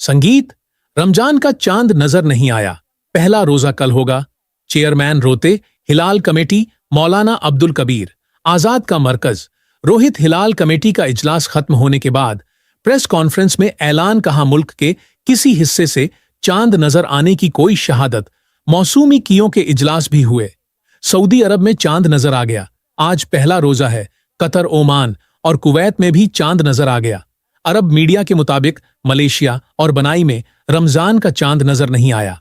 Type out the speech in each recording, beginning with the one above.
संगीत। रमजान का चांद नजर नहीं आया, पहला रोजा कल होगा। चेयरमैन रोते, हिलाल कमेटी, मौलाना अब्दुल कबीर। आजाद का मरकज। रोहित हिलाल कमेटी का इजलास खत्म होने के बाद प्रेस कॉन्फ्रेंस में ऐलान, कहा मुल्क के किसी हिस्से से चांद नजर आने की कोई शहादत। मौसूमी कियों के इजलास भी हुए। सऊदी अरब में चांद नजर आ गया, आज पहला रोजा है। कतर, ओमान और कुवैत में भी चांद नजर आ गया। अरब मीडिया के मुताबिक मलेशिया और बनाई में रमजान का चांद नजर नहीं आया।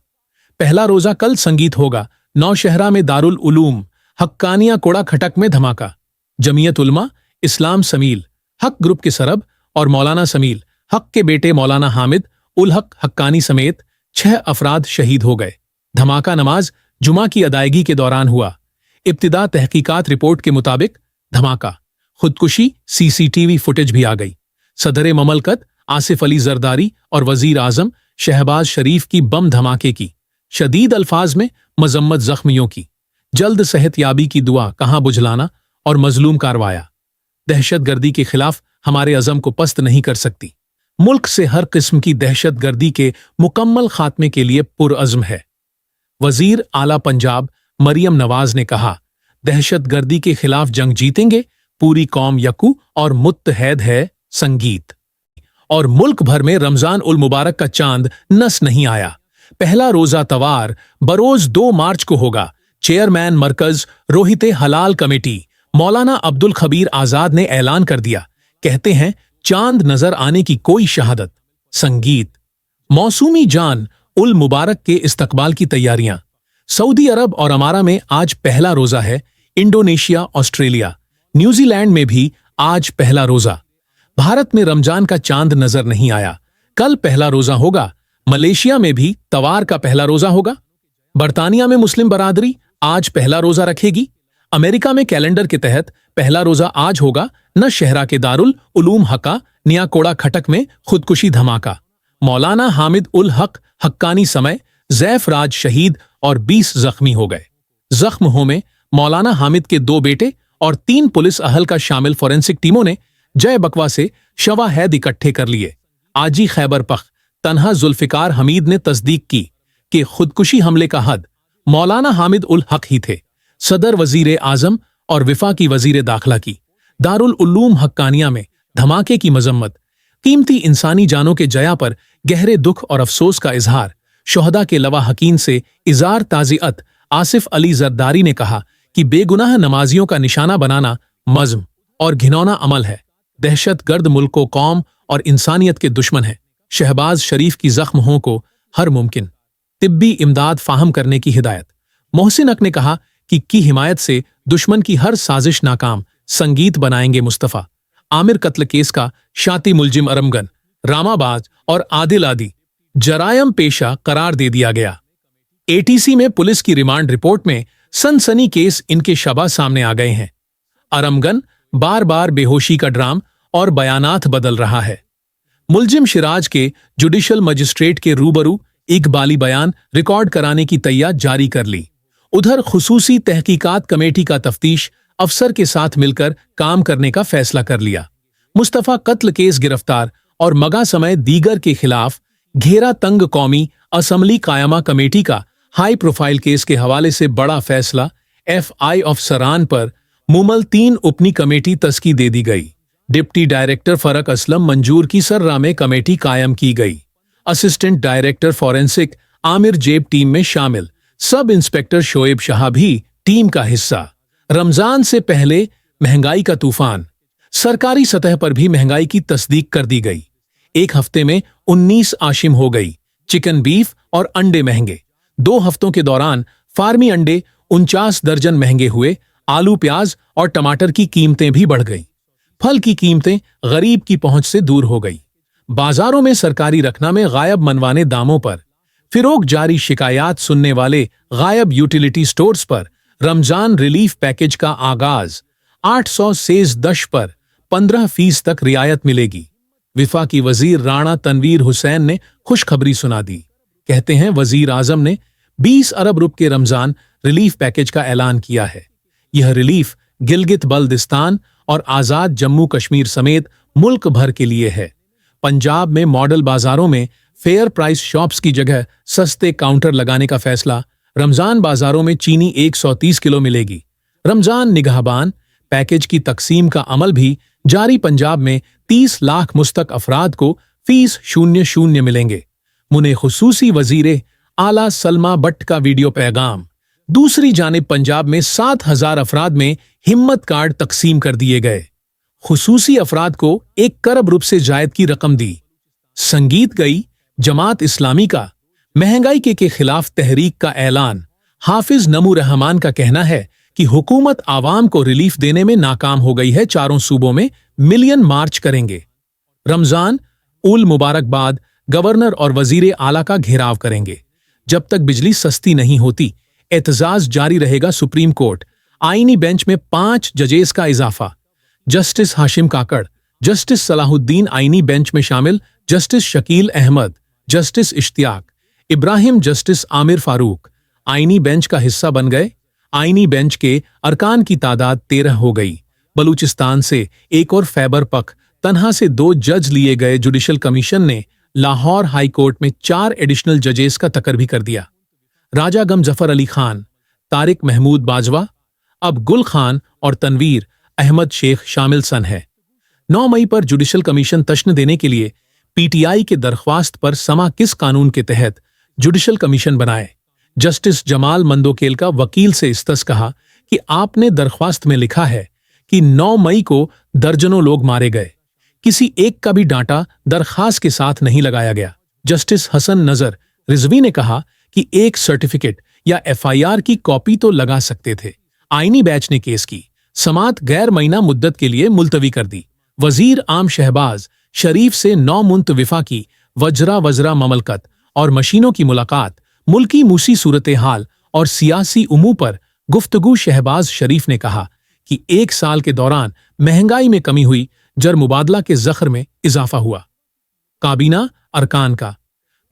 पहला रोजा कल। संगीत होगा। नौशहरा में दारुल उलूम हक्कानिया कोड़ा खटक में धमाका। जमीयत उलमा इस्लाम समील हक ग्रुप के सरब और मौलाना समील हक के बेटे मौलाना हामिद उल हक हक्कानी समेत 6 अफराद शहीद हो गए। धमाका नमाज जुमा की अदायगी के दौरान हुआ। इब्तिदा तहकीकात रिपोर्ट के मुताबिक धमाका खुदकुशी सीसीटीवी फुटेज भी आ गई। सदर ममलकत आसिफ अली जरदारी और वजीर आजम शहबाज शरीफ की बम धमाके की शदीद अल्फाज में मजम्मत जख्मियों की। जल्द सेहतयाबी की दुआ, कहां बुझलाना और मजलूम कारवाया। दहशत गर्दी के खिलाफ हमारे अज़म को पस्त नहीं कर सकती। मुल्क से हर किस्म की दहशत गर्दी के मुकम्मल खात्मे के लिए पुरअज़्म है। वजीर आला पंजाब मरियम नवाज ने कहा, दहशत गर्दी के खिलाफ जंग जीतेंगे, पूरी कौम यकू और मुत्तहद है। संगीत। और मुल्क भर में रमजान उल मुबारक का चांद नस नहीं आया। पहला रोजा तवार बरोज 2 मार्च को होगा। चेयरमैन मरकज रोहित हलाल कमेटी मौलाना अब्दुल खबीर आजाद ने ऐलान कर दिया। कहते हैं चांद नजर आने की कोई शहादत। संगीत। मौसूमी जान उल मुबारक के इस्तकबाल की तैयारियां। सऊदी अरब और अमारा में आज पहला रोजा है। इंडोनेशिया, ऑस्ट्रेलिया, न्यूजीलैंड में भी आज पहला रोजा। भारत में रमजान का चांद नजर नहीं आया, कल पहला रोजा होगा। मलेशिया में भी तवार का पहला रोजा होगा। बरतानिया में मुस्लिम बरादरी आज पहला रोजा रखेगी। अमेरिका में कैलेंडर के तहत पहला रोजा आज होगा। न शहरा के दारुल उलूम हका नियाकोड़ा खटक में खुदकुशी धमाका। मौलाना हामिद उल हक हक्कानी समय जैफ राज शहीद और 20 जख्मी हो गए। जख्म में मौलाना हामिद के 2 बेटे और 3 पुलिस अहल का शामिल फोरेंसिक टीमों ने जय बकवा से शवाहद इकट्ठे कर लिए। आजी खैबर पख तन्हा जुल्फिकार हमीद ने तस्दीक की कि खुदकुशी हमले का हद मौलाना हामिद उल हक ही थे। सदर वजीर आजम और विफाकी वजीर दाखिला की दारुल उलूम हक्कानिया में धमाके की मजम्मत। कीमती इंसानी जानों के जया पर गहरे दुख और अफसोस का इजहार। शोहदा के लवा हकीन से इजार ताज़ियत। आसिफ अली जरदारी ने कहा कि बेगुनाह नमाजियों का निशाना बनाना मज़्म और घिनौना अमल है। दहशत गर्द मुल्को कौम और इंसानियत के दुश्मन है। शहबाज शरीफ की जख्मों को हर मुमकिन तिब्बी इमदाद फाहम करने की हिदायत। मोहसिन हक ने कहा कि की हिमायत से दुश्मन की हर साजिश नाकाम। संगीत बनाएंगे मुस्तफ़ा। आमिर कत्ल केस का शाती मुलजिम अरमगन, रामाबाज और आदिल आदि जरायम पेशा करार दे दिया गया। एटीसी में पुलिस की रिमांड रिपोर्ट में सनसनी केस इनके शबा सामने आ गए हैं। अरमगन बार बार बेहोशी का ड्राम और बयानात बदल रहा है। मुलजिम शिराज के जुडिशल मजिस्ट्रेट के रूबरू इकबाली बयान रिकॉर्ड कराने की तैयारी जारी कर ली। उधर खुसूसी तहकीकात कमेटी का तफ्तीश अफसर के साथ मिलकर काम करने का फैसला कर लिया। मुस्तफ़ा कत्ल केस गिरफ्तार और मगा समय दीगर के खिलाफ घेरा तंग कौमी असम्बली कायमा कमेटी का हाई प्रोफाइल केस के हवाले से बड़ा फैसला। FI अफसरान पर मुमल 3 उपनी कमेटी तस्की दे दी गई। डिप्टी डायरेक्टर फरक असलम मंजूर की सर्रा में कमेटी कायम की गई। असिस्टेंट डायरेक्टर फॉरेंसिक आमिर जेब टीम में शामिल। सब इंस्पेक्टर शोएब शाह भी टीम का हिस्सा। रमजान से पहले महंगाई का तूफान। सरकारी सतह पर भी महंगाई की तस्दीक कर दी गई। एक हफ्ते में 19 आशिम हो गई। चिकन, बीफ और अंडे महंगे। 2 हफ्तों के दौरान फार्मी अंडे 49 दर्जन महंगे हुए। आलू, प्याज और टमाटर की कीमतें भी बढ़ गई। फल की कीमतें गरीब की पहुंच से दूर हो गई। बाजारों में सरकारी रखना में गायब मनवाने दामों पर फिरोग जारी। शिकायत सुनने वाले गायब यूटिलिटी स्टोर्स पर रमजान रिलीफ पैकेज का आगाज। 800 सेज दश पर 15% तक रियायत मिलेगी। विफाकी वजीर राणा तनवीर हुसैन ने खुशखबरी सुना दी। कहते हैं वजीर आजम ने 20 अरब रुपए के रमजान रिलीफ पैकेज का ऐलान किया है। यह रिलीफ गिलगित बल्दिस्तान और आजाद जम्मू कश्मीर समेत मुल्क भर के लिए है। पंजाब में मॉडल बाजारों में फेयर प्राइस शॉप्स की जगह सस्ते काउंटर लगाने का फैसला। रमजान बाजारों में चीनी 130 किलो मिलेगी। रमजान निगाहबान पैकेज की तकसीम का अमल भी जारी। पंजाब में 30 लाख मुस्तक अफराद को फीस 0 मिलेंगे। मुने खुसूसी वजीरे आला सलमा बट्ट का वीडियो पैगाम। दूसरी जानिब पंजाब में 7,000 अफराद में हिम्मत कार्ड तकसीम कर दिए गए। खुसूसी अफराद को 1 करोड़ रुपए से जायद की रकम दी। संगीत गई जमात इस्लामी का महंगाई के खिलाफ तहरीक का ऐलान। हाफिज नमू रहमान का कहना है कि हुकूमत आवाम को रिलीफ देने में नाकाम हो गई है। चारों सूबों में मिलियन मार्च करेंगे। रमजान उल मुबारक बाद गवर्नर और वजीर आला का घेराव करेंगे। जब तक बिजली सस्ती नहीं होती एहतजाज जारी रहेगा। सुप्रीम कोर्ट आईनी बेंच में 5 जजेस का इजाफा। जस्टिस हाशिम काकड़, जस्टिस सलाहुद्दीन आईनी बेंच में शामिल। Justice Shakeel Ahmed, justice Ishtiaq Ibrahim, justice Aamir Farooq आईनी बेंच का हिस्सा बन गए। आईनी बेंच के अरकान की तादाद 13 हो गई। बलूचिस्तान से एक और खैबर पख तन्हा से 2 जज लिए गए। जुडिशल कमीशन ने लाहौर हाई कोर्ट में 4 एडिशनल जजेस का तकर भी कर दिया। राजा गम जफर अली खान, तारिक महमूद बाजवा, अब गुल खान और तनवीर अहमद शेख शामिल सन है। 9 मई पर जुडिशल कमीशन तश्न देने के लिए पीटीआई के दरख्वास्त पर समा किस कानून के तहत जुडिशल कमीशन बनाए। जस्टिस जमाल मंदोकेल का वकील से इस्तस कहा कि आपने दरख्वास्त में लिखा है कि 9 मई को दर्जनों लोग मारे गए, किसी एक का भी डांटा दरखास्त के साथ नहीं लगाया गया। जस्टिस हसन नजर रिजवी ने कहा कि एक सर्टिफिकेट या एफआईआर की कॉपी तो लगा सकते थे। आईनी बेंच ने केस की समात गैर महीना मुद्दत के लिए मुलतवी कर दी। वजीर आम शहबाज शरीफ से 9 मुंतविफा की वजरा ममलकत और मशीनों की मुलाकात। मुल्की मूसी सूरत हाल और सियासी उमू पर गुफ्तगू। शहबाज शरीफ ने कहा कि 1 साल के दौरान महंगाई में कमी हुई, जर मुबादला के ज़ख्र में इजाफा हुआ। काबीना अरकान का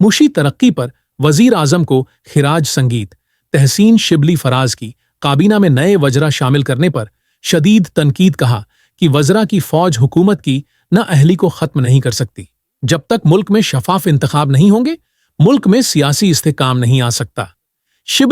मुशी तरक्की पर वजीर आजम को खिराज संगीत। तहसीन शिबली फराज की काबीना में नए वजरा शामिल करने पर शदीद तनकीद। कहा कि वजरा की फौज हुकूमत की न अहली को खत्म नहीं कर सकती। जब तक मुल्क में शफाफ इंतखाब नहीं होंगे मुल्क में सियासी इस्तेकाम नहीं आ सकता। शिबली